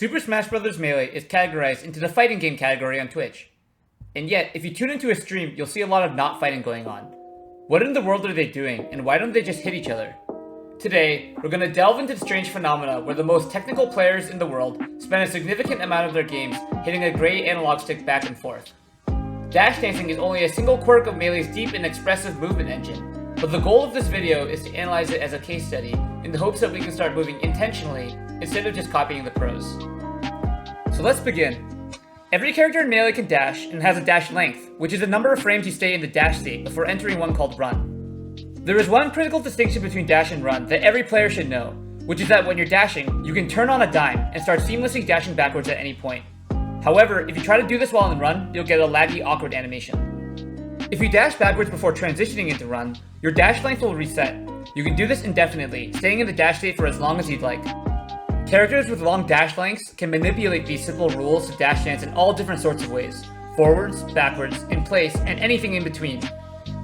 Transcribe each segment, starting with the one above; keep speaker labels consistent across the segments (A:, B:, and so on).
A: Super Smash Bros. Melee is categorized into the fighting game category on Twitch. And yet, if you tune into a stream, you'll see a lot of not fighting going on. What in the world are they doing, and why don't they just hit each other? Today, we're going to delve into the strange phenomena where the most technical players in the world spend a significant amount of their games hitting a gray analog stick back and forth. Dash dancing is only a single quirk of Melee's deep and expressive movement engine, but the goal of this video is to analyze it as a case study in the hopes that we can start moving intentionally instead of just copying the pros. So let's begin. Every character in Melee can dash and has a dash length, which is the number of frames you stay in the dash state before entering one called run. There is one critical distinction between dash and run that every player should know, which is that when you're dashing, you can turn on a dime and start seamlessly dashing backwards at any point. However, if you try to do this while in run, you'll get a laggy, awkward animation. If you dash backwards before transitioning into run, your dash length will reset. You can do this indefinitely, staying in the dash state for as long as you'd like. Characters with long dash lengths can manipulate these simple rules to dash dance in all different sorts of ways: forwards, backwards, in place, and anything in between.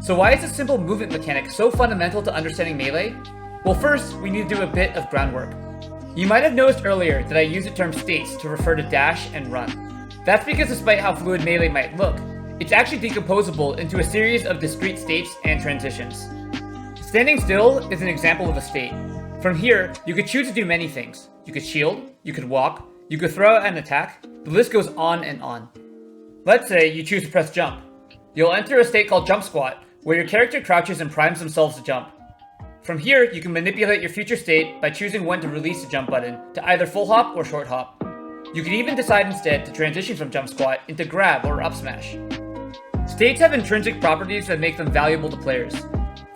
A: So why is this simple movement mechanic so fundamental to understanding Melee? Well, first, we need to do a bit of groundwork. You might have noticed earlier that I used the term states to refer to dash and run. That's because despite how fluid Melee might look, it's actually decomposable into a series of discrete states and transitions. Standing still is an example of a state. From here, you could choose to do many things. You could shield, you could walk, you could throw out an attack, the list goes on and on. Let's say you choose to press jump. You'll enter a state called jump squat, where your character crouches and primes themselves to jump. From here, you can manipulate your future state by choosing when to release the jump button to either full hop or short hop. You can even decide instead to transition from jump squat into grab or up smash. States have intrinsic properties that make them valuable to players.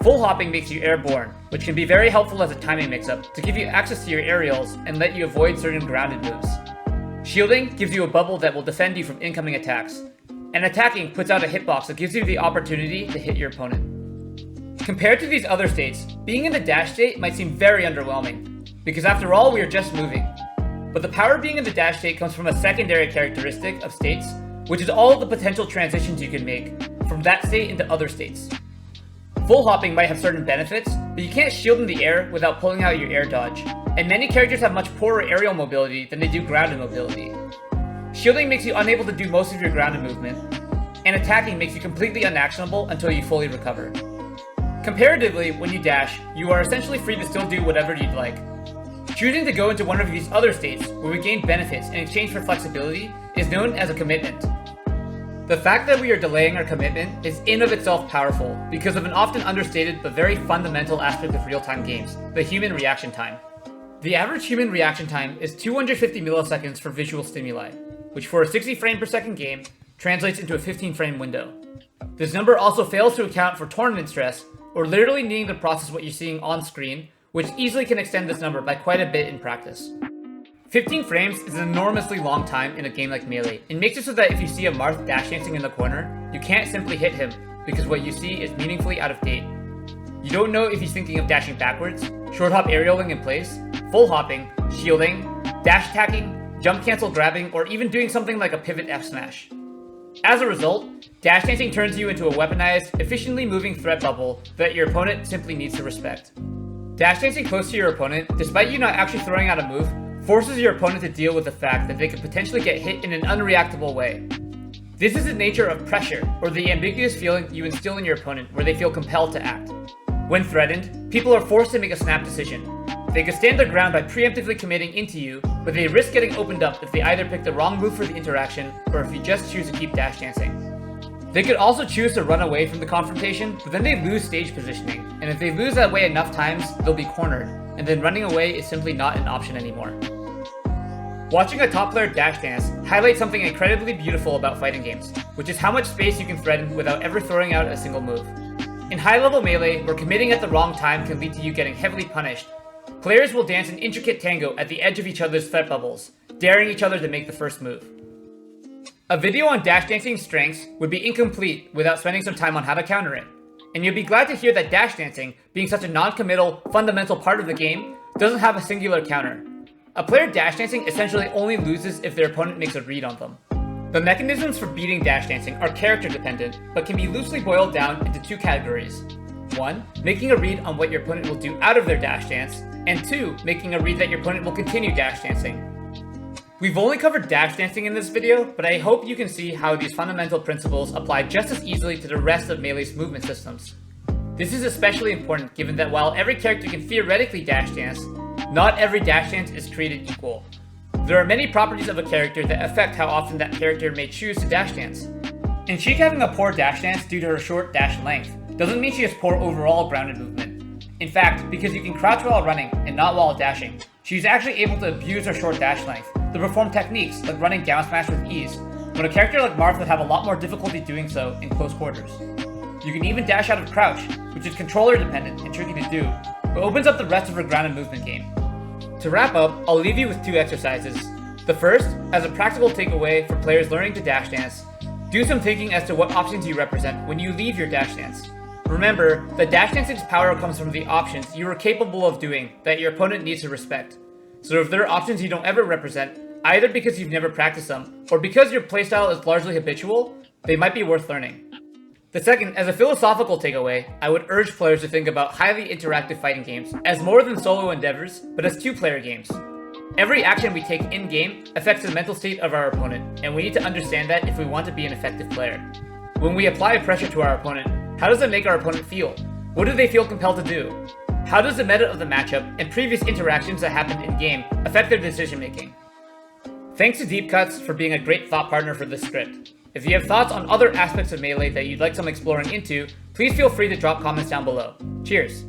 A: Full hopping makes you airborne, which can be very helpful as a timing mix-up to give you access to your aerials and let you avoid certain grounded moves. Shielding gives you a bubble that will defend you from incoming attacks, and attacking puts out a hitbox that gives you the opportunity to hit your opponent. Compared to these other states, being in the dash state might seem very underwhelming, because after all we are just moving. But the power of being in the dash state comes from a secondary characteristic of states, which is all of the potential transitions you can make from that state into other states. Full hopping might have certain benefits, but you can't shield in the air without pulling out your air dodge, and many characters have much poorer aerial mobility than they do grounded mobility. Shielding makes you unable to do most of your grounded movement, and attacking makes you completely unactionable until you fully recover. Comparatively, when you dash, you are essentially free to still do whatever you'd like. Choosing to go into one of these other states, where we gain benefits in exchange for flexibility, is known as a commitment. The fact that we are delaying our commitment is in of itself powerful because of an often understated but very fundamental aspect of real-time games, the human reaction time. The average human reaction time is 250 milliseconds for visual stimuli, which for a 60 frame per second game translates into a 15 frame window. This number also fails to account for tournament stress, or literally needing to process what you're seeing on screen, which easily can extend this number by quite a bit in practice. 15 frames is an enormously long time in a game like Melee, and makes it so that if you see a Marth dash dancing in the corner, you can't simply hit him, because what you see is meaningfully out of date. You don't know if he's thinking of dashing backwards, short hop aerialing in place, full hopping, shielding, dash attacking, jump cancel grabbing, or even doing something like a pivot F smash. As a result, dash dancing turns you into a weaponized, efficiently moving threat bubble that your opponent simply needs to respect. Dash dancing close to your opponent, despite you not actually throwing out a move, forces your opponent to deal with the fact that they could potentially get hit in an unreactable way. This is the nature of pressure, or the ambiguous feeling you instill in your opponent where they feel compelled to act. When threatened, people are forced to make a snap decision. They could stand their ground by preemptively committing into you, but they risk getting opened up if they either pick the wrong move for the interaction, or if you just choose to keep dash dancing. They could also choose to run away from the confrontation, but then they lose stage positioning, and if they lose that way enough times, they'll be cornered, and then running away is simply not an option anymore. Watching a top player dash dance highlights something incredibly beautiful about fighting games, which is how much space you can threaten without ever throwing out a single move. In high-level Melee, where committing at the wrong time can lead to you getting heavily punished, players will dance an intricate tango at the edge of each other's threat bubbles, daring each other to make the first move. A video on dash dancing's strengths would be incomplete without spending some time on how to counter it, and you'll be glad to hear that dash dancing, being such a non-committal, fundamental part of the game, doesn't have a singular counter. A player dash dancing essentially only loses if their opponent makes a read on them. The mechanisms for beating dash dancing are character dependent, but can be loosely boiled down into two categories. 1. Making a read on what your opponent will do out of their dash dance, and 2. Making a read that your opponent will continue dash dancing. We've only covered dash dancing in this video, but I hope you can see how these fundamental principles apply just as easily to the rest of Melee's movement systems. This is especially important given that while every character can theoretically dash dance, not every dash dance is created equal. There are many properties of a character that affect how often that character may choose to dash dance. And Sheik having a poor dash dance due to her short dash length doesn't mean she has poor overall grounded movement. In fact, because you can crouch while running and not while dashing, she's actually able to abuse her short dash length to perform techniques like running down smash with ease, when a character like Marth would have a lot more difficulty doing so in close quarters. You can even dash out of crouch, which is controller dependent and tricky to do, but opens up the rest of her grounded movement game. To wrap up, I'll leave you with 2 exercises. The first, as a practical takeaway for players learning to dash dance, do some thinking as to what options you represent when you leave your dash dance. Remember that dash dancing's power comes from the options you are capable of doing that your opponent needs to respect. So if there are options you don't ever represent, either because you've never practiced them, or because your playstyle is largely habitual, they might be worth learning. The second, as a philosophical takeaway, I would urge players to think about highly interactive fighting games as more than solo endeavors, but as 2-player games. Every action we take in-game affects the mental state of our opponent, and we need to understand that if we want to be an effective player. When we apply pressure to our opponent, how does it make our opponent feel? What do they feel compelled to do? How does the meta of the matchup and previous interactions that happened in-game affect their decision-making? Thanks to Deep Cuts for being a great thought partner for this script. If you have thoughts on other aspects of Melee that you'd like some exploring into, please feel free to drop comments down below. Cheers!